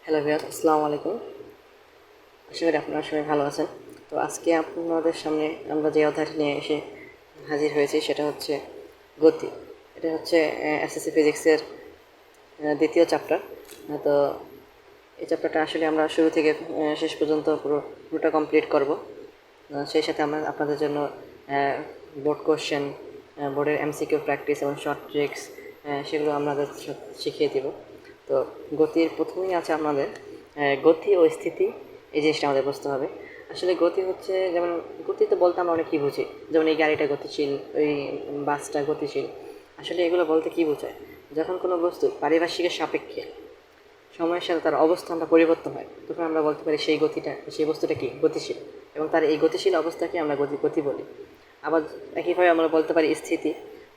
Hello viewer, আসসালামু আলাইকুম। আশা করি আপনারা সবাই ভালো আছেন। তো আজকে আপনাদের সামনে আমরা যে অধ্যায়টি নিয়ে এসে হাজির হয়েছি সেটা হচ্ছে গতি। এটা হচ্ছে এসএসসি ফিজিক্সের দ্বিতীয় চ্যাপ্টার। তো এই চ্যাপ্টারটা আসলে আমরা শুরু থেকে শেষ পর্যন্ত পুরোটা কমপ্লিট করব। সেই সাথে আমরা আপনাদের জন্য বোর্ড কোশ্চেন, বোর্ডের এমসিকিউ প্র্যাকটিস এবং শর্ট ট্রিক্স সেগুলো আপনাদের শিখিয়ে দেব। তো গতির প্রথমেই আছে আমাদের গতি ও স্থিতি। এই জিনিসটা আমাদের বুঝতে হবে। আসলে গতি হচ্ছে, যেমন গতি তো বলতে আমরা অনেক কী বুঝি, যেমন এই গাড়িটা গতিশীল, ওই বাসটা গতিশীল। আসলে এগুলো বলতে কী বোঝায়? যখন কোনো বস্তু পারিপার্শ্বিকের সাপেক্ষে সময়ের সাথে তার অবস্থানটা পরিবর্তন হয়, তখন আমরা বলতে পারি সেই বস্তুটা কি গতিশীল, এবং তার এই গতিশীল অবস্থাকে আমরা গতি বলি। আবার একইভাবে আমরা বলতে পারি স্থিতি।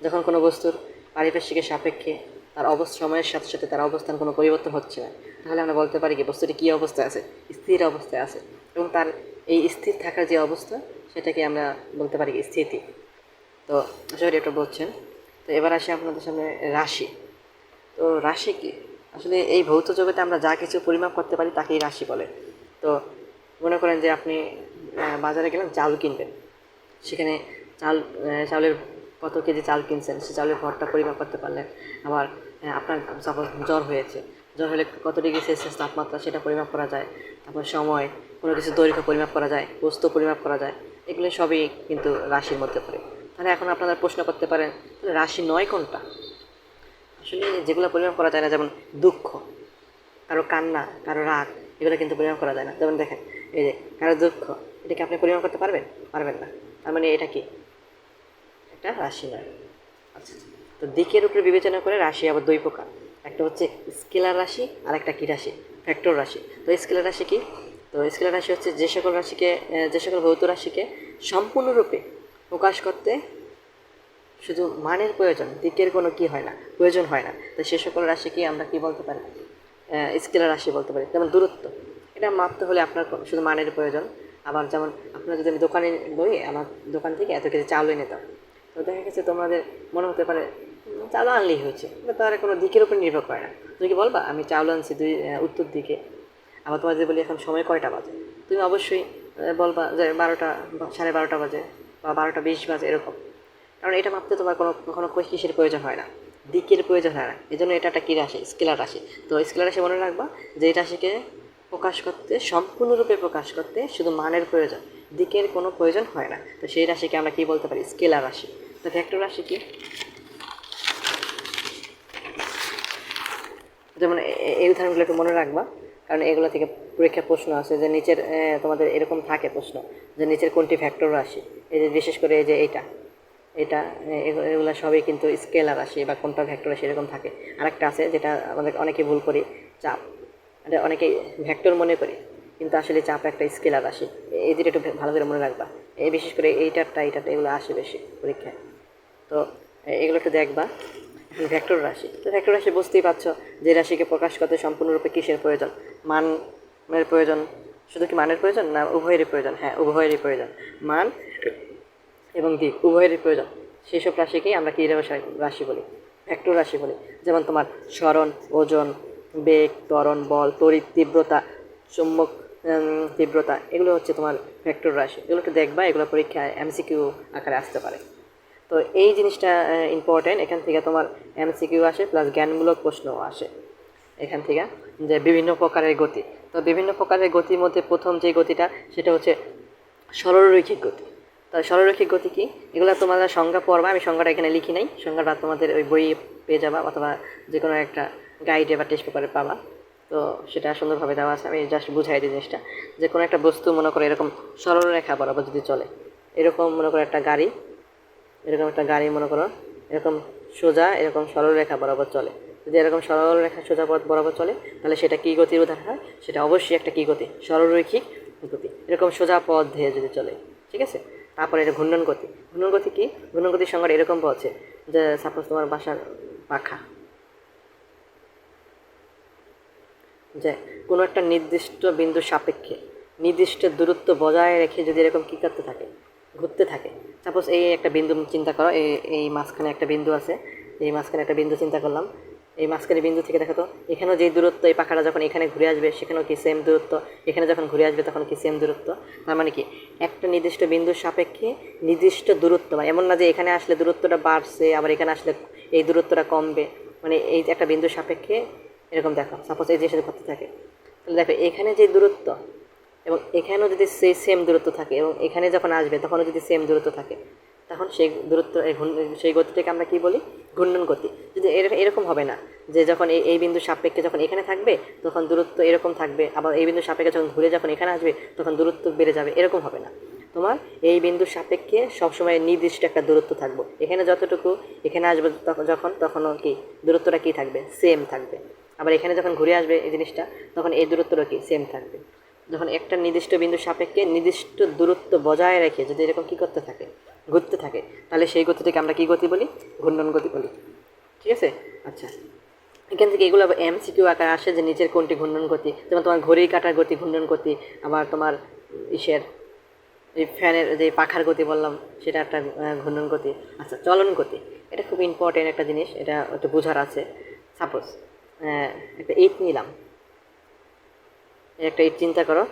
যখন কোনো বস্তুর পারিপার্শ্বিকের সাপেক্ষে তার সময়ের সাথে সাথে তার অবস্থান কোনো পরিবর্তন হচ্ছে না, তাহলে আমরা বলতে পারি কি বস্তুটি কী অবস্থায় আছে, স্থির অবস্থায় আছে। এবং তার এই স্থির থাকার যে অবস্থা, সেটাকে আমরা বলতে পারি কি স্থিতি। তো আশা করি এটা বলছেন। তো এবার আসি আপনাদের সামনে রাশি। তো রাশি কি? আসলে এই ভৌত জগতে আমরা যা কিছু পরিমাপ করতে পারি তাকেই রাশি বলে। তো মনে করেন যে আপনি বাজারে গেলেন চাল কিনবেন, সেখানে চাউলের কত কেজি চাল কিনছেন সে চাউলের ভরটা পরিমাপ করতে পারলেন। আবার আপনার সাপোজ জ্বর হলে কত ডিগ্রি সেলসিয়াস তাপমাত্রা সেটা পরিমাপ করা যায়। তারপর সময়, কোনো কিছু দৈর্ঘ্য পরিমাপ করা যায়, বস্তু পরিমাপ করা যায়। এগুলো সবই কিন্তু রাশির মধ্যে পড়ে। তাহলে এখন আপনারা প্রশ্ন করতে পারেন, রাশি নয় কোনটা? আসলে যেগুলো পরিমাপ করা যায় না, যেমন দুঃখ, কারো কান্না, কারো রাগ, এগুলো কিন্তু পরিমাপ করা যায় না। যেমন দেখেন, এই যে কারো দুঃখ, এটাকে আপনি পরিমাপ করতে পারবেন? পারবেন না। তার মানে এটা কি একটা রাশি নয়। আচ্ছা, তো দিকের উপরে বিবেচনা করে রাশি আবার দুই প্রকার। একটা হচ্ছে স্কেলার রাশি, আর একটা কী রাশি? ভেক্টর রাশি। তো স্কেলার রাশি কি? তো স্কেলার রাশি হচ্ছে যে সকল ভৌত রাশিকে সম্পূর্ণরূপে প্রকাশ করতে শুধু মানের প্রয়োজন, দিকের কোনো কি হয় না, প্রয়োজন হয় না। তো সে সকল রাশিকে আমরা কি বলতে পারি? স্কেলার রাশি বলতে পারি। যেমন দূরত্ব, এটা মাপতে হলে আপনার শুধু মানের প্রয়োজন। আবার যেমন আপনার যদি আমি দোকানে বলি, আমার দোকান থেকে এত কেজি চাউল এনে দাও, তো দেখা গেছে তোমাদের মনে হতে পারে চাউল আনলেই হয়েছে, তার কোনো দিকের উপর নির্ভর করে না। তুমি কি বলবা আমি চাউল আনছি উত্তর দিকে? আবার তোমার যদি বলি এখন সময় কয়টা বাজে, তুমি অবশ্যই বলবা যে 12টা, 12:30 বাজে, বা 12:20 বাজে, এরকম। কারণ এটা মাপতে তোমার কখনো কিসের প্রয়োজন হয় না, দিকের প্রয়োজন হয় না। এই জন্য এটা একটা কী রাশি? স্কেলার রাশি। তো স্কেলার রাশি মনে রাখবা যে এই রাশিকে সম্পূর্ণরূপে প্রকাশ করতে শুধু মানের প্রয়োজন, দিকের কোনো প্রয়োজন হয় না। তো সেই রাশিকে আমরা কী বলতে পারি? স্কেলার রাশি। তো ভেক্টর রাশি কি? যেমন এই উদাহরণগুলো একটু মনে রাখবা, কারণ এগুলো থেকে পরীক্ষা প্রশ্ন আছে যে নিচের তোমাদের এরকম থাকে প্রশ্ন যে নিচের কোনটি ভেক্টর রাশি। এই যে বিশেষ করে এই যে এটা এটা এগুলো সবই কিন্তু স্কেলার রাশি বা কোনটা ভেক্টর রাশি এরকম থাকে। আরেকটা আছে যেটা আমাদের অনেকে ভুল করি, চাপ। এটা অনেকেই ভেক্টর মনে করি, কিন্তু আসলে চাপ একটা স্কেলার রাশি। এই দুটো একটু ভালো করে মনে রাখবা। এই বিশেষ করে এইটারটা এগুলো আসে বেশি পরীক্ষায়। তো এগুলো একটু দেখবা। এখন ভেক্টর রাশি। তো ভেক্টর রাশি বুঝতেই পারছো যে রাশিকে প্রকাশ করতে সম্পূর্ণরূপে কিসের প্রয়োজন? মানের প্রয়োজন। শুধু কি মানের প্রয়োজন, না উভয়েরই প্রয়োজন? হ্যাঁ, উভয়েরই প্রয়োজন। মান এবং দিক উভয়েরই প্রয়োজন। সেই সব রাশিকেই আমরা কী রাশি বলি? ভেক্টর রাশি বলি। যেমন তোমার সরণ, ওজন, বেগ, ত্বরণ, বল, তড়িৎ, তীব্রতা, চুম্বক তীব্রতা, এগুলো হচ্ছে তোমার ভেক্টর রাশি। এগুলো একটু দেখবা, এগুলো পরীক্ষায় এমসিকিউ আকারে আসতে পারে। তো এই জিনিসটা ইম্পর্টেন্ট। এখান থেকে তোমার এমসিকিউ আসে, প্লাস জ্ঞানমূলক প্রশ্নও আসে এখান থেকে, যে বিভিন্ন প্রকারের গতি। তো বিভিন্ন প্রকারের গতির মধ্যে প্রথম যে গতিটা সেটা হচ্ছে সরলরৈখিক গতি। তো সরলরৈখিক গতি কি? এগুলো তোমরা সংজ্ঞা পড়বা, আমি সংজ্ঞাটা এখানে লিখি নাই, সংজ্ঞাটা তোমাদের ওই বইয়ে পেয়ে যাবা, অথবা যে কোনো একটা গাইডে বা টেস্ট পেপারে পাবা। তো সেটা সুন্দরভাবে দেওয়া আছে, আমি জাস্ট বুঝাই দিই জিনিসটা। যে কোনো একটা বস্তু মনে করো এরকম সরল রেখা বরাবর যদি চলে, এরকম মনে করো একটা গাড়ি, মনে করো এরকম সোজা এরকম সরল রেখা বরাবর চলে। যদি এরকম সরল রেখা সোজা পথ বরাবর চলে, তাহলে সেটা কী গতির উদাহরণ হয়? সেটা অবশ্যই একটা কী গতি? সরলরৈখিক গতি। এরকম সোজা পথ ধেয়ে যদি চলে, ঠিক আছে। তারপরে এটা ঘূর্ণন গতি। ঘূর্ণন গতি কি? ঘূর্ণন গতির সংজ্ঞাটা এরকম বলছে যে সাপোজ তোমার বাসার পাখা, যে কোনো একটা নির্দিষ্ট বিন্দুর সাপেক্ষে নির্দিষ্ট দূরত্ব বজায় রেখে যদি এরকম কী করতে থাকে, ঘুরতে থাকে। সাপোজ এই একটা বিন্দু চিন্তা করো, এই মাঝখানে একটা বিন্দু আছে, এই মাঝখানে একটা বিন্দু চিন্তা করলাম, এই মাঝখানে বিন্দু থেকে দেখো তো এখানেও যেই দূরত্ব, এই পাখাটা যখন এখানে ঘুরে আসবে সেখানেও কি সেম দূরত্ব, এখানে যখন ঘুরে আসবে তখন কি সেম দূরত্ব। তার মানে কি একটা নির্দিষ্ট বিন্দুর সাপেক্ষে নির্দিষ্ট দূরত্ব, মানে এমন না যে এখানে আসলে দূরত্বটা বাড়ছে আবার এখানে আসলে এই দূরত্বটা কমবে, মানে এই একটা বিন্দুর সাপেক্ষে এরকম দেখো সাপোজ এই জিনিসটা ঘটতে থাকে, তাহলে দেখো এখানে যে দূরত্ব এবং এখানেও যদি সেই সেম দূরত্ব থাকে এবং এখানে যখন আসবে তখনও যদি সেম দূরত্ব থাকে, তখন সেই দূরত্ব সেই গতিটাকে আমরা কী বলি, ঘূর্ণন গতি। যদি এরকম হবে না যে যখন এই বিন্দুর সাপেক্ষে যখন এখানে থাকবে তখন দূরত্ব এরকম থাকবে, আবার এই বিন্দুর সাপেক্ষে যখন ঘুরে যখন এখানে আসবে তখন দূরত্ব বেড়ে যাবে, এরকম হবে না। তোমার এই বিন্দুর সাপেক্ষে সবসময় নির্দিষ্ট একটা দূরত্ব থাকবে, এখানে যতটুকু এখানে আসবে তখনও কি দূরত্বটা কী থাকবে, সেম থাকবে। আবার এখানে যখন ঘুরে আসবে এই জিনিসটা তখন এই দূরত্বটা কি সেম থাকবে। যখন একটা নির্দিষ্ট বিন্দুর সাপেক্ষে নির্দিষ্ট দূরত্ব বজায় রেখে যদি এরকম কী করতে থাকে, ঘুরতে থাকে, তাহলে সেই গতিটাকে আমরা কী গতি বলি, ঘূর্ণন গতি বলি। ঠিক আছে। আচ্ছা, এখান থেকে এগুলো এমসিকিউ আকার আসে যে নিচের কোনটি ঘূর্ণন গতি, যেমন তোমার ঘড়ির কাঁটার গতি ঘূর্ণন গতি, আবার তোমার ইসের এই ফ্যানের যে পাখার গতি বললাম সেটা একটা ঘূর্ণন গতি। আচ্ছা, চলন গতি এটা খুব ইম্পর্টেন্ট একটা জিনিস, এটা একটু বোঝার আছে। সাপোজ একটা ইট নিলাম, একটা ইট চিন্তা করো,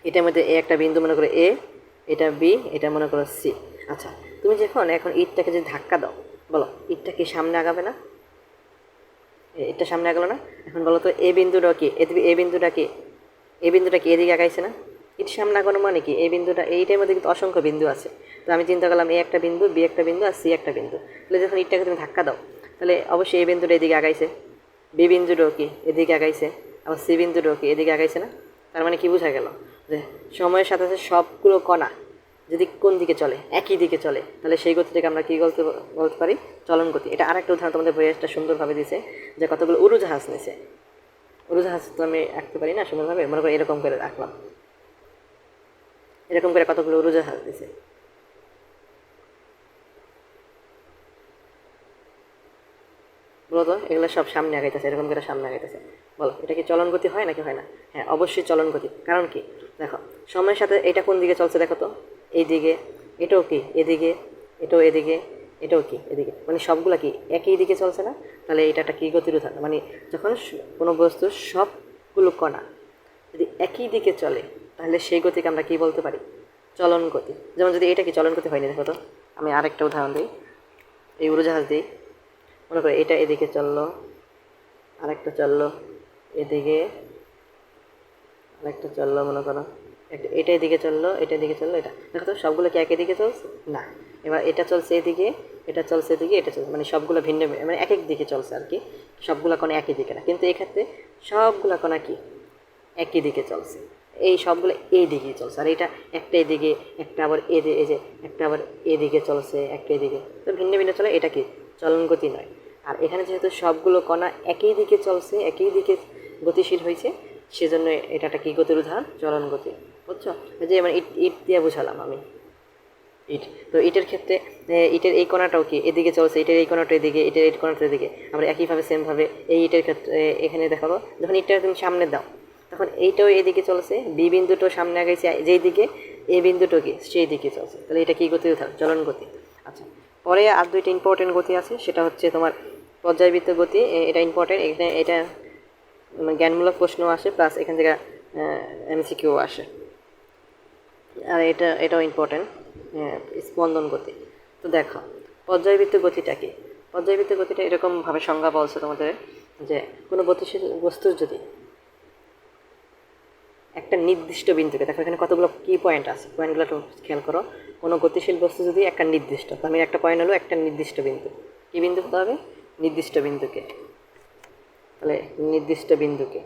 এটার মধ্যে এ একটা বিন্দু মনে করো এ, এটা বি, এটা মনে করো সি। আচ্ছা, তুমি যখন এখন ইটটাকে যদি ধাক্কা দাও, বলো ইটটা কি সামনে আগাবে না, ইটটা সামনে আগালো না। এখন বলো তো এ বিন্দুটা কি, এ বিন্দুটা কি, এই বিন্দুটা কি এদিকে আগাইছে না। ইট সামনে আগানো মানে কি, এই বিন্দুটা এইটার মধ্যে কিন্তু অসংখ্য বিন্দু আছে, তো আমি চিন্তা করলাম এ একটা বিন্দু, বি একটা বিন্দু আর সি একটা বিন্দু, তাহলে যখন ইটটাকে তুমি ধাক্কা দাও তাহলে অবশ্যই এই বিন্দুটা এদিকে আগাইছে, বি বিন্দুটাও কি এদিকে আগাইছে, আবার সি বিন্দুটাও কি এদিকে আগাইছে না। তার মানে কি বোঝা গেল যে সময়ের সাথে সাথে সবগুলো কণা যদি কোন দিকে চলে, একই দিকে চলে, তাহলে সেই গতি থেকে আমরা কী বলতে পারি, চলন গতি। এটা আরেকটা উদাহরণ তোমাদের বইয়ে একটা সুন্দরভাবে দিছে, যে কতগুলো উড়োজাহাজ নিছে, উড়োজাহাজ তো আমি আঁকতে পারি না সুন্দরভাবে, মনে করি এরকম করে রাখলাম, এরকম করে কতগুলো উড়োজাহাজ দিছে। বলো তো এগুলো সব সামনে আগাইতেছে, এরকম করে সামনে আগাইতেছে, বলো এটা কি চলন গতি হয় নাকি হয় না। হ্যাঁ, অবশ্যই চলন গতি। কারণ কি, দেখো সময়ের সাথে এটা কোন দিকে চলছে দেখো তো, এই দিকে, এটাও কি এদিকে, এটাও এদিকে, এটাও কি এদিকে, মানে সবগুলা কি একই দিকে চলছে না। তাহলে এটা একটা কী গতির উদাহরণ, মানে যখন কোনো বস্তুর সবগুলো কণা যদি একই দিকে চলে তাহলে সেই গতিকে আমরা কী বলতে পারি, চলন গতি। যেমন যদি এটা কি চলন গতি হয়নি, দেখো তো আমি আরেকটা উদাহরণ দিই, এই উড়োজাহাজ দিই, মনে করো এটা এদিকে চললো, আরেকটা চললো এদিকে, আরেকটা চললো মনে করো এটা এদিকে চললো, এটা এদিকে চললো, এটা দেখো তো সবগুলো কি একই দিকে চলছে না। এবার এটা চলছে এদিকে, এটা চলছে এদিকে, এটা চলছে, মানে সবগুলো ভিন্ন মানে এক এক দিকে চলছে আর কি, সবগুলো কোনো একই দিকে না। কিন্তু এক্ষেত্রে সবগুলো কোনো কি একই দিকে চলছে, এই সবগুলো এই দিকেই চলছে, আর এটা একটা এদিকে, একটা আবার এই যে একটা আবার এদিকে চলছে, একটা এদিকে, তো ভিন্ন ভিন্ন চলে, এটা কি চলন গতি নয়। আর এখানে যেহেতু সবগুলো কণা একই দিকে চলছে, একই দিকে গতিশীল হয়েছে, সেজন্য এটা একটা কী গতির উদাহরণ, চলন গতি। বুঝছো, যে মানে ইট ইট দিয়ে বুঝালাম আমি ইট। তো ইটের ক্ষেত্রে ইটের এই কোণাটাও কি এদিকে চলছে, ইটের এই কোণাটা এদিকে, ইটের এই কোণাটা এদিকে, আমরা একইভাবে সেমভাবে এই ইটের ক্ষেত্রে এখানে দেখাবো, যখন ইটটা তুমি সামনে দাও তখন এইটাও এদিকে চলছে, বি বিন্দুটাও সামনে আগাইছে যেই দিকে, এ বিন্দুটাও কি সেই দিকে চলছে, তাহলে এটা কী গতি উদাহরণ, চলন গতি। আচ্ছা, পরে আর দুইটা ইম্পর্টেন্ট গতি আছে, সেটা হচ্ছে তোমার পর্যায়বৃত্ত গতি, এটা ইম্পর্টেন্ট, এখানে এটা জ্ঞানমূলক প্রশ্ন আসে, প্লাস এখান থেকে এমসিকিউ আসে। আর এটাও ইম্পর্টেন্ট, স্পন্দন গতি। তো দেখো পর্যায়বৃত্ত গতিটা কি, পর্যায়বৃত্ত গতিটা এরকমভাবে সংজ্ঞা বলছে তোমাদের, যে কোনো গতিশীল বস্তুর যদি একটা নির্দিষ্ট বিন্দুকে, দেখো এখানে কতগুলো কি পয়েন্ট আছে, পয়েন্টগুলো একটু খেয়াল করো। কোনো গতিশীল বস্তু যদি একটা নির্দিষ্ট, আমি একটা পয়েন্ট হলো একটা নির্দিষ্ট বিন্দু, কী বিন্দু হতে হবে, নির্দিষ্ট বিন্দুকে, তাহলে নির্দিষ্ট বিন্দুকে।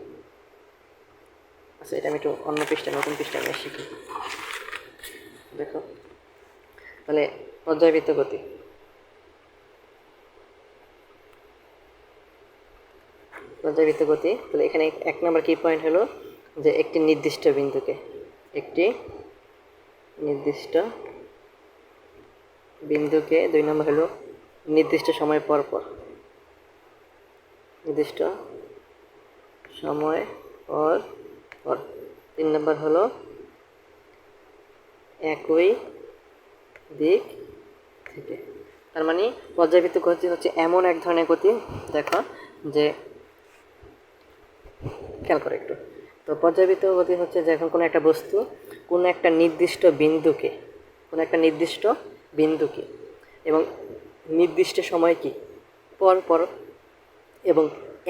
আচ্ছা, এটা আমি একটু অন্য পৃষ্ঠায়, নতুন পৃষ্ঠায় আমি শিখি। দেখো তাহলে পর্যায়বৃত্ত গতি, পর্যায়বৃত্ত গতি, তাহলে এখানে এক নম্বর কি পয়েন্ট হলো যে একটি নির্দিষ্ট বিন্দুকে, একটি নির্দিষ্ট বিন্দুকে, দুই নম্বর হলো নির্দিষ্ট সময় পর পর, নির্দিষ্ট সময় পর পর, তিন নম্বর হলো একই দিক থেকে। তার মানে পর্যায়বৃত্ত গতি হচ্ছে এমন এক ধরনের গতি, দেখো যে খেয়াল করে একটু। তো পর্যায়বৃত্ত গতি হচ্ছে যখন কোনো একটা বস্তু কোনো একটা নির্দিষ্ট বিন্দুকে এবং নির্দিষ্ট সময় কি পর পর এবং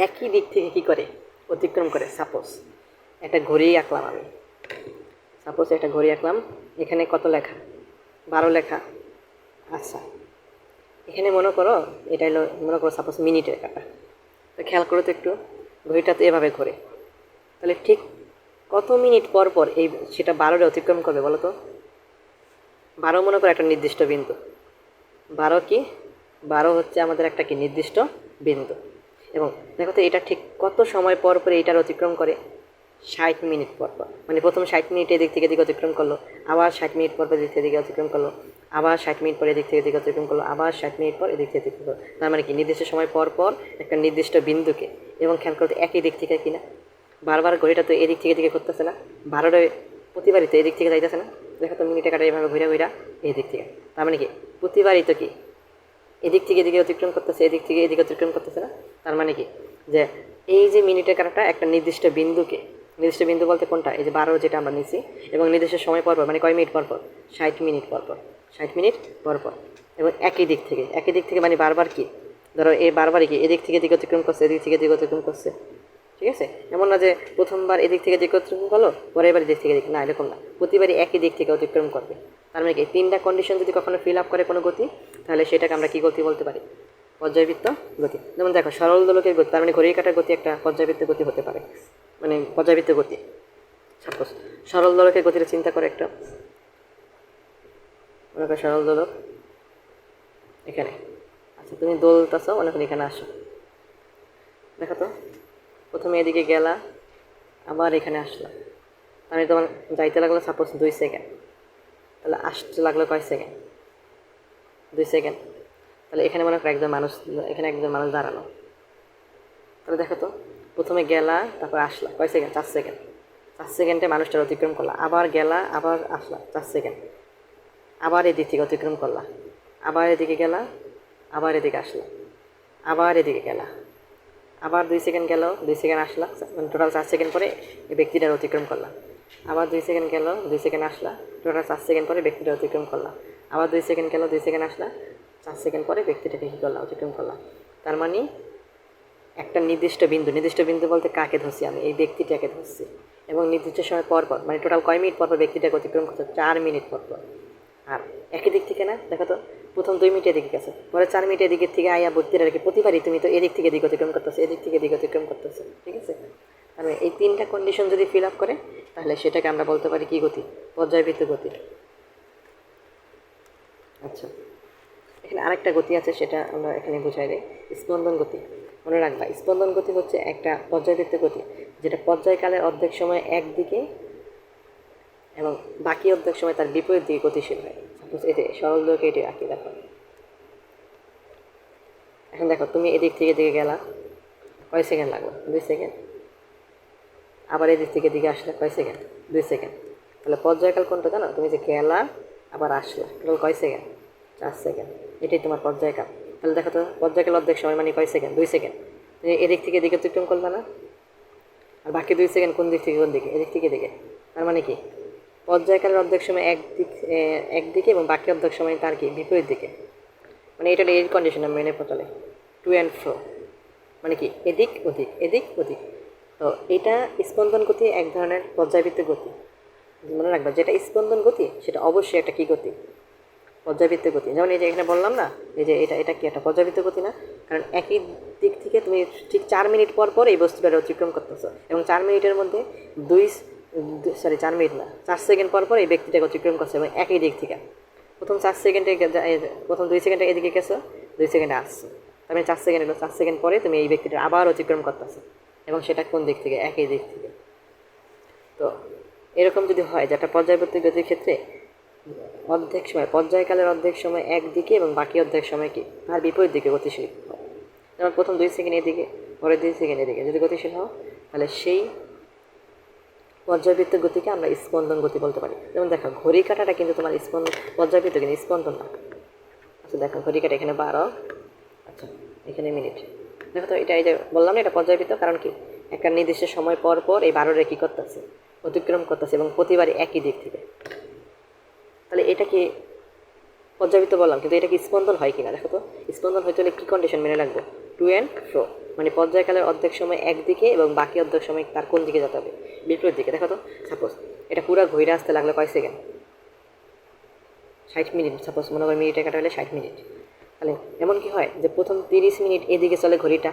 একই দিক থেকে কী করে অতিক্রম করে। সাপোজ একটা ঘড়ি আঁকলাম আমি, এখানে কত লেখা, 12 লেখা। আচ্ছা, এখানে মনে করো সাপোজ মিনিটের কাটা। তো খেয়াল করো তো একটু, ঘড়িটা তো এভাবে ঘোরে, তাহলে ঠিক কত মিনিট পর পর সেটা 12টা অতিক্রম করবে বলো তো। 12 মনে করো একটা নির্দিষ্ট বিন্দু, 12 হচ্ছে আমাদের একটা নির্দিষ্ট বিন্দু। এবং দেখো তো এটা ঠিক কত সময় পর পর এটার অতিক্রম করে, 60 মিনিট পর পর। মানে প্রথম 60 মিনিট এদিক থেকে এদিকে অতিক্রম করলো, আবার 60 মিনিট পর পর এদিক থেকে এদিকে অতিক্রম করলো, আবার 60 মিনিট পর এদিক থেকে এদিকে অতিক্রম করলো, আবার 60 মিনিট পর এদিক থেকে অতিক্রম করলো। তার মানে কি নির্দিষ্ট সময় পর পর একটা নির্দিষ্ট বিন্দুকে, এবং খেয়াল করতে একই দিক থেকে কিনা, বারবার ঘড়িটা তো এদিক থেকে এদিকে করতেছে না, 12টা প্রতিবারই তো এদিক থেকে যাইতেছে না। দেখো তো মিনিটে কাটা এইভাবে ঘুরা এই দিক থেকে। তার মানে কি প্রতিবারই তো কি এদিক থেকে এদিকে অতিক্রম করতেছে, এদিক থেকে এদিকে অতিক্রম করতেছে না। তার মানে কি যে এই যে মিনিটের কাটাটা একটা নির্দিষ্ট বিন্দু বলতে কোনটা, এই যে 12 যেটা আমরা নিছি, এবং নির্দিষ্ট সময় পর পর মানে কয় মিনিট পর পর, 60 মিনিট পর পর এবং একই দিক থেকে মানে বারবার কি ধরো এই বারবারই কি এদিক থেকে এদিকে অতিক্রম করছে, এদিক থেকে এদিকে অতিক্রম করছে। ঠিক আছে, এমন না যে প্রথমবার এদিক থেকে এদিকে অতিক্রম করলো, পরের বার এদিক থেকে এদিক, না এরকম না, প্রতিবারই একই দিক থেকে অতিক্রম করবে। তার মানে কি 3টা কন্ডিশন যদি কখনো ফিল আপ করে কোনো গতি, তাহলে সেটাকে আমরা কী গতি বলতে পারি, পর্যায়বৃত্ত গতি। যেমন দেখো সরল দোলকের গতি, তার মানে ঘড়ির কাঁটার গতি একটা পর্যায়বৃত্ত গতি হতে পারে, মানে পর্যায়বৃত্ত গতি। সাপোজ সরল দোলকের গতিটা চিন্তা করে একটা, মনে করো সরল দোলক এখানে। আচ্ছা, তুমি দোলতাছো, মনে করি এখানে আসো, দেখো তো প্রথমে এদিকে গেলা, আবার এখানে আসলাম, মানে তোমার যাইতে লাগলো সাপোজ 2 সেকেন্ড, তাহলে আসতে লাগলো কয় সেকেন্ড, 2 সেকেন্ড। তাহলে এখানে মনে করো একজন মানুষ দাঁড়ালো, তাহলে দেখো তো প্রথমে গেলা, তারপর আসলা, কয় সেকেন্ড, 4 সেকেন্ড। 4 সেকেন্ডে মানুষটার অতিক্রম করলা, আবার গেলা, আবার আসলা, 4 সেকেন্ড, আবার এদিক থেকে অতিক্রম করলা, আবার এদিকে গেলা, আবার এদিকে আসলা, আবার এদিকে গেলা, আবার 2 সেকেন্ড গেল, 2 সেকেন্ড আসলা, মানে টোটাল 4 সেকেন্ড পরে এই ব্যক্তিটার অতিক্রম করলাম। আবার 2 সেকেন্ড গেল, 2 সেকেন্ড আসলা, টোটাল 4 সেকেন্ড পরে ব্যক্তিটা অতিক্রম করলাম। আবার 2 সেকেন্ড গেল, 2 সেকেন্ড আসলা, 4 সেকেন্ড পরে ব্যক্তিটাকে কী করলাম, অতিক্রম করলাম। তার মানে একটা নির্দিষ্ট বিন্দু বলতে কাকে ধরছি, আমি এই ব্যক্তিটাকে ধরছি, এবং নির্দিষ্ট সময় পর পর মানে টোটাল কয় মিনিট পর পর ব্যক্তিটাকে অতিক্রম করছে, 4 মিনিট পর পর। আর একই দিক থেকে না, দেখো তো প্রথম 2 মিনিট এদিকে গেছে, পরে 4 মিনিট এদিকের থেকে আয়া বক্তিটা রেখে প্রতিবারই তুমি তো এদিক থেকে এদিক অতিক্রম করতেছো, এদিক থেকে এদিক অতিক্রম করতেছো। ঠিক আছে, তাহলে এই 3টা কন্ডিশন যদি ফিল আপ করে, তাহলে সেটাকে আমরা বলতে পারি কী গতি, পর্যায়বৃত্ত গতি। আচ্ছা, এখানে আরেকটা গতি আছে, সেটা আমরা এখানে বুঝাই দিই, স্পন্দন গতি। মনে রাখবা, স্পন্দন গতি হচ্ছে একটা পর্যায়বৃত্ত গতি, যেটা পর্যায়কালের অর্ধেক সময় একদিকে এবং বাকি অর্ধেক সময় তার বিপরীত দিকে গতিশীল হয়। সাপোজ এতে সরল দোলকে এটি রাখি, দেখো এখন দেখো তুমি এদিক থেকে এদিকে গেলা, কয় সেকেন্ড লাগলো, 2 সেকেন্ড। আবার এদিক থেকে এদিকে আসলে কয় সেকেন্ড, 2 সেকেন্ড। তাহলে পর্যায়কাল কোনটা জানো, তুমি যে গেলা আবার আসলা, টোটাল কয় সেকেন্ড, 4 সেকেন্ড। এটাই তোমার পর্যায়কাল। তাহলে দেখো তো পর্যায়কাল অর্ধেক সময় মানে কয় সেকেন্ড, 2 সেকেন্ড। তুমি এদিক থেকে এদিকে অতিক্রম করবে না, আর বাকি 2 সেকেন্ড কোন দিক থেকে কোন দিকে, এদিক থেকে এদিকে। তার মানে কি পর্যায়কালের অর্ধেক সময় একদিকে এবং বাকি অর্ধেক সময় তার কি বিপরীত দিকে। মানে এটা এই কন্ডিশনে মেনে চলে, টু অ্যান্ড ফ্রো, মানে কি এদিক ওদিক এদিক ওদিক। তো এটা স্পন্দন গতি এক ধরনের পর্যায়বৃত্ত গতি। মনে রাখবা, যেটা স্পন্দন গতি সেটা অবশ্যই একটা কী গতি, পর্যাবৃত্ত গতি। যেমন এই যে এখানে বললাম না, এই যে এটা কি একটা পর্যাবৃত্ত গতি না, কারণ একই দিক থেকে তুমি ঠিক 4 মিনিট পর পর এই বস্তুটার অতিক্রম করতেছো, এবং 4 মিনিটের মধ্যে 4 মিনিট না, 4 সেকেন্ড পর পর এই ব্যক্তিটাকে অতিক্রম করছে, এবং একই দিক থেকে প্রথম 4 সেকেন্ডে প্রথম 2 সেকেন্ডে এদিকে গেছো, 2 সেকেন্ডে আসছো, তার মানে 4 সেকেন্ড এলো, 4 সেকেন্ড পরে তুমি এই ব্যক্তিটা আবার অতিক্রম করতেছো, এবং সেটা কোন দিক থেকে, একই দিক থেকে। তো এরকম যদি হয়, যেটা পর্যায়বৃত্ত গতির ক্ষেত্রে অর্ধেক সময় পর্যায়কালের অর্ধেক সময় একদিকে এবং বাকি অর্ধেক সময় কি তার বিপরীত দিকে গতিশীল হয়। যেমন প্রথম 2 সেকেন্ড এদিকে, পরের 2 সেকেন্ড এদিকে যদি গতিশীল হও, তাহলে সেই পর্যায়বৃত্ত গতিকে আমরা স্পন্দন গতি বলতে পারি। যেমন দেখো ঘড়ি কাঁটাটা কিন্তু তোমার পর্যায়বৃত্ত কিন্তু স্পন্দন না। আচ্ছা দেখো ঘড়ি কাটা এখানে 12, আচ্ছা এখানে মিনিট। দেখো তো এটা এই যে বললাম না এটা পর্যায়বৃত্ত, কারণ কি একটা নির্দিষ্ট সময় পর পর এই 12 কী করতেছে, অতিক্রম করতেছে এবং প্রতিবারই একই দিক থেকে। তাহলে এটা কি পর্যাবৃত্ত বললাম, কিন্তু এটা কি স্পন্দন হয় কিনা দেখো তো। স্পন্দন হইতে হলে কী কন্ডিশন মেনে রাখবো, টু অ্যান্ড ফ্রো, মানে পর্যায়কালের অর্ধেক সময় একদিকে এবং বাকি অর্ধেক সময় তার কোন দিকে যেতে হবে, বিপরীত দিকে। দেখো তো সাপোজ এটা পুরো ঘুরে আসতে লাগলো কয় সেকেন্ড, 60 মিনিট, সাপোজ মনে করি মিনিটে কাটা হলে 60 মিনিট। তাহলে এমন কি হয় যে প্রথম 30 মিনিট এদিকে চলে ঘড়িটা,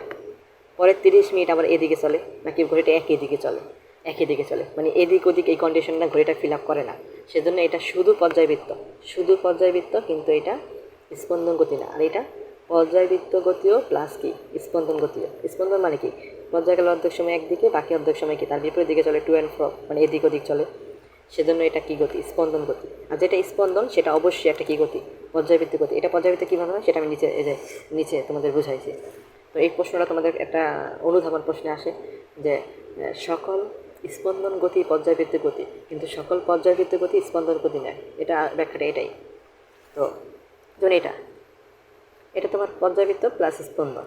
পরের 30 মিনিট আবার এদিকে চলে, নাকি ঘড়িটা একই দিকে চলে, একই দিকে চলে, মানে এদিক ওদিক এই কন্ডিশনটা ঘড়িটা ফিল আপ করে না। সেজন্য এটা শুধু পর্যায়বৃত্ত, শুধু পর্যায়বৃত্ত, কিন্তু এটা স্পন্দন গতি না। আর এটা পর্যায়বৃত্ত গতিও প্লাস কি স্পন্দন গতিও। স্পন্দন মানে কি পর্যায়কালের অর্ধেক সময় একদিকে, বাকি অর্ধেক সময় কি তার বিপরীত দিকে চলে, টু অ্যান্ড ফ্রো, মানে এদিক ওদিক চলে। সেজন্য এটা কী গতি, স্পন্দন গতি। আর যেটা স্পন্দন সেটা অবশ্যই একটা কী গতি, পর্যায়বৃত্ত গতি। এটা পর্যায়বৃত্ত কীভাবে হয় সেটা আমি নিচে এই যে নিচে তোমাদের বুঝাইছি। তো এই প্রশ্নটা তোমাদের একটা অনুধাবন প্রশ্নে আসে যে সকল স্পন্দন গতি পর্যায়বৃত্ত গতি, কিন্তু সকল পর্যায়বৃত্ত গতি স্পন্দন গতি নয়। এটা ব্যাখ্যাটা এটাই। তো যেমন এটা এটা তোমার পর্যায়বৃত্ত প্লাস স্পন্দন,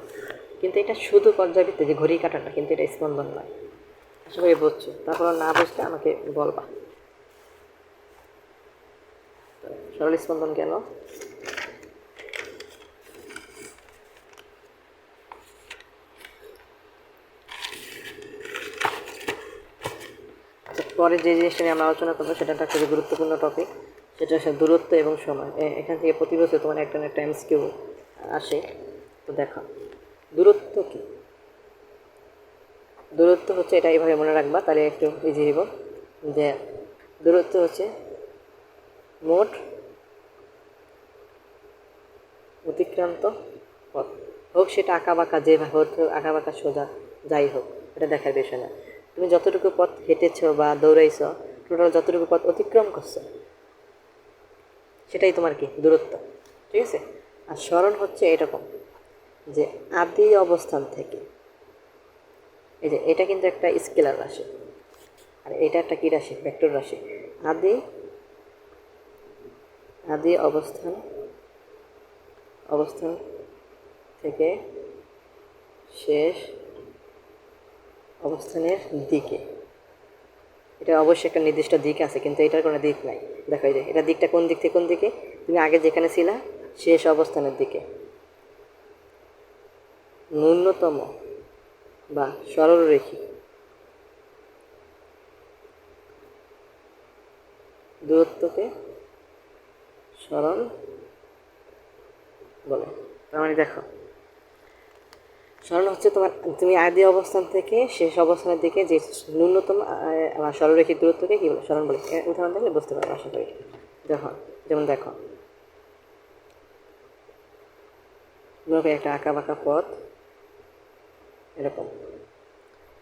কিন্তু এটা শুধু পর্যায়বৃত্ত যে ঘড়ি কাটাটা, কিন্তু এটা স্পন্দন নয়। আশা করি বুঝছো, তারপর না বুঝলে আমাকে বলবা। সরল স্পন্দন কেন, পরে যে জিনিসটা নিয়ে আমরা আলোচনা করবো সেটা একটা খুবই গুরুত্বপূর্ণ টপিক, সেটা হচ্ছে দূরত্ব এবং সময়। এখান থেকে প্রতি বছর তোমার একটা না একটা এমসিকিউ আসে। তো দেখো দূরত্ব কি, দূরত্ব হচ্ছে এটা এইভাবে মনে রাখবা, তাহলে একটু ইজি হইব। যে দূরত্ব হচ্ছে মোট অতিক্রান্ত পথ, হোক সেটা আঁকা বাঁকা, যে হোক আঁকা বাঁকা সোজা যাই হোক, এটা দেখার বিষয় না। তুমি যতটুকু পথ হেঁটেছ বা দৌড়াইছ, টোটাল যতটুকু পথ অতিক্রম করছো, সেটাই তোমার কি দূরত্ব। ঠিক আছে। আর স্মরণ হচ্ছে এরকম যে আদি অবস্থান থেকে, এই যে এটা কিন্তু একটা স্কেলার রাশি, আর এটা একটা কী রাশি, ভেক্টর রাশি। আদি আদি অবস্থান অবস্থান থেকে শেষ অবস্থানের দিকে, এটা অবশ্যই একটা নির্দিষ্ট দিক আছে, কিন্তু এটার কোনো দিক নাই। দেখো এই যে এটা দিকটা কোন দিক থেকে কোন দিকে, তুমি আগে যেখানে ছিলা শেষ অবস্থানের দিকে। ন্যূনতম বা সরলরেখী দূরত্বকে সরল বলে। তার মানে দেখো সরল হচ্ছে তোমার, তুমি আদি অবস্থান থেকে শেষ অবস্থানের দিকে যে ন্যূনতম সরলরেখির দূরত্বকে কী বলে, সরল বলে। উদাহরণ দেখলে বুঝতে পারবো আশা করি। দেখো যেমন দেখো মনে করি একটা আঁকা বাঁকা পথ এরকম,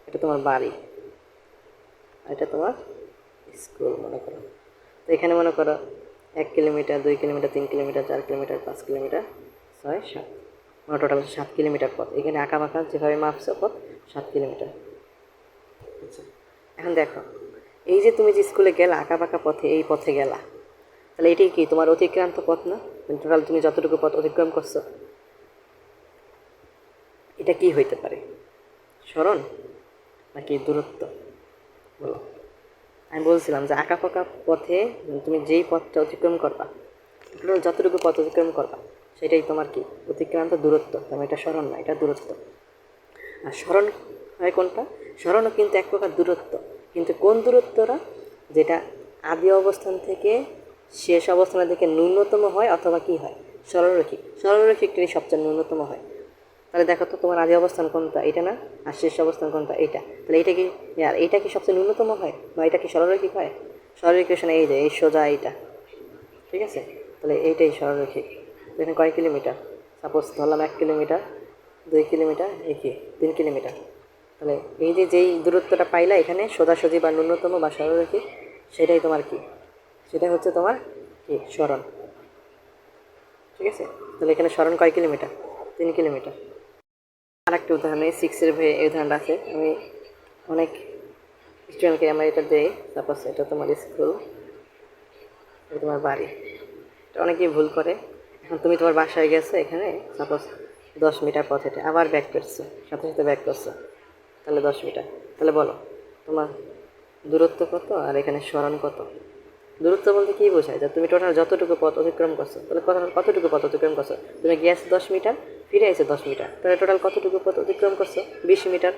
এটা তোমার বাড়ি, এটা তোমার স্কুল মনে করো। তো এখানে মনে করো 1 kilometre, 2 kilometre, 3 kilometre, 4 kilometre, 5 kilometre, 6, 7, মানে টোটাল 7 কিলোমিটার পথ। এখানে আঁকা বাঁকা যেভাবে মাপছে পথ 7 কিলোমিটার। আচ্ছা এখন দেখো এই যে তুমি যে স্কুলে গেলা আঁকা বাঁকা পথে, এই পথে গেলা, তাহলে এটাই কি তোমার অতিক্রান্ত পথ না? টোটাল তুমি যতটুকু পথ অতিক্রম করছো, এটা কি হইতে পারে, স্মরণ নাকি দূরত্ব বলো। আমি বলছিলাম যে আঁকা পাকা পথে তুমি যেই পথটা অতিক্রম করবা, টোটাল যতটুকু পথ অতিক্রম করবা, সেটাই তোমার কি অতিক্রান্ত দূরত্ব। তোমার এটা স্মরণ না, এটা দূরত্ব। আর স্মরণ হয় কোনটা, স্মরণও কিন্তু এক প্রকার দূরত্ব, কিন্তু কোন দূরত্বটা, যেটা আদি অবস্থান থেকে শেষ অবস্থানের দিকে ন্যূনতম হয়, অথবা কি হয় সরলরৈখিক, সরলরৈখিকটাই সবচেয়ে ন্যূনতম হয়। তাহলে দেখো তো তোমার আদি অবস্থান কোনটা, এটা না, আর শেষ অবস্থান কোনটা, এইটা। তাহলে এইটা কি, আর এইটা কি সবচেয়ে ন্যূনতম হয়, বা এটা কি সরলরৈখিক হয়? সরলরৈখিক এই যে এই সোজা এইটা, ঠিক আছে। তাহলে এইটাই সরলরৈখিক। এখানে কয় কিলোমিটার, সাপোজ ধরলাম 1 কিলোমিটার, 2 কিলোমিটার, এই কি 3 কিলোমিটার। তাহলে এই যে যেই দূরত্বটা পাইলা এখানে সোজাসুজি বা ন্যূনতম বা সরলরৈখিক, সেটাই তোমার কি, সেটাই হচ্ছে তোমার কি স্মরণ। ঠিক আছে। তাহলে এখানে স্মরণ কয় কিলোমিটার, 3 কিলোমিটার। আর একটা উদাহরণ, এই 6-এর বইয়ে এই উদাহরণটা আছে, আমি অনেক স্টুডেন্টকে আমরা এটা দেই। সাপোজ এটা তোমার স্কুল, এটা তোমার বাড়ি। এটা অনেকেই ভুল করে, এখন তুমি তোমার বাসায় গেছো, এখানে সাপোজ 10 মিটার পথ হেঁটে আবার ব্যাক করছো, সাথে সাথে ব্যাক করছো, তাহলে 10 মিটার। তাহলে বলো তোমার দূরত্ব কত আর এখানে সরণ কত? দূরত্ব বলতে কী বোঝায়? যে তুমি টোটাল যতটুকু পথ অতিক্রম করছো, তাহলে কতটুকু পথ অতিক্রম করছো? তুমি গিয়েছো 10 মিটার, ফিরে এসে 10 মিটার, তাহলে টোটাল কতটুকু পথ অতিক্রম করছো? 20 মিটার।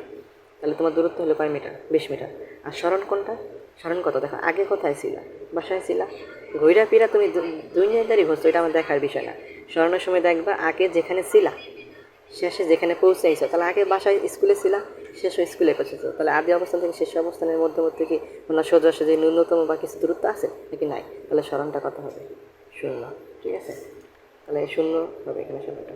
তাহলে তোমার দূরত্ব হলো কয় মিটার? 20 মিটার। আর সরণ কোনটা? সরণ কত? দেখো আগে কোথায় ছিলা? বাসায় ছিলা। ঘুইরা ফিরা তুমি দুনিয়াদারি ঘুরছো, এটা আমার দেখার বিষয় না। সরানোর সময় দেখবা আগে যেখানে ছিলা, শেষে যেখানে পৌঁছাইছো, তাহলে আগে বাসায় স্কুলে ছিলা, শেষ স্কুলে পৌঁছেছো, তাহলে আদি অবস্থান থেকে শেষ অবস্থানের মধ্যবর্তী কি কোনো সোজাসুজি ন্যূনতম বা কিছু দূরত্ব আছে নাকি? নাই। তাহলে সরণটা কত হবে? 0। ঠিক আছে, তাহলে 0 হবে এখানে সরণটা।